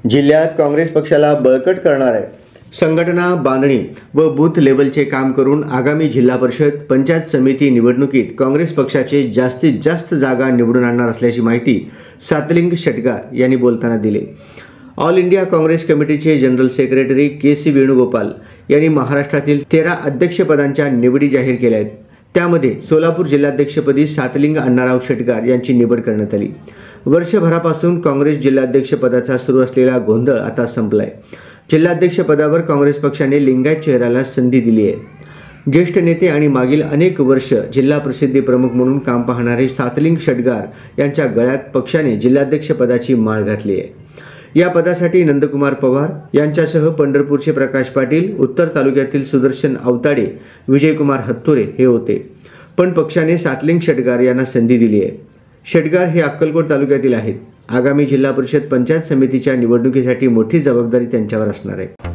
जिल्ह्यात काँग्रेस पक्षाला बळकट करणार आहे। संघटना बांधणी व बूथ लेवलचे काम करून आगामी जिल्हा परिषद पंचायत समिती निवडणुकीत काँग्रेस पक्षाचे जास्तीत जास्त जागा निवडून आणणार असल्याची माहिती सातलिंग शेटगार यांनी बोलताना दिली। ऑल इंडिया काँग्रेस कमिटीचे जनरल सेक्रेटरी के.सी. वेणुगोपाल यांनी महाराष्ट्रातील 13 अध्यक्षपदांच्या निवडी जाहीर केल्या आहेत। त्यामध्ये सोलापूर जिल्हाध्यक्षपदी सातलिंग अण्णाराव शेटगार यांची निवड करण्यात आली। वर्षभरापासून काँग्रेस जिल्हाध्यक्षपदाचा सुरू असलेला गोंधळ आता संपलाय। जिल्हाध्यक्षपदावर काँग्रेस पक्षाने लिंगायत चेहऱ्याला संधी दिली आहे। ज्येष्ठ नेते आणि मागील अनेक वर्ष जिल्हा प्रसिद्धी प्रमुख म्हणून काम पाहणारे सातलिंग शेटगार यांच्या गळ्यात पक्षाने जिल्हाध्यक्षपदाची माळ घातली आहे। या पदासाठी नंदकुमार पवार यांच्यासह पंढरपूरचे प्रकाश पाटील, उत्तर तालुक्यातील सुदर्शन अवताडे, विजयकुमार हत्तुरे हे होते, पण पक्षाने सातलिंग शेटगार यांना संधी दिली आहे। शेटगार हे अक्कलकोट तालुक्यातील आहेत। आगामी जिल्हा परिषद पंचायत समितीच्या निवडणुकीसाठी मोठी जबाबदारी त्यांच्यावर असणार आहे।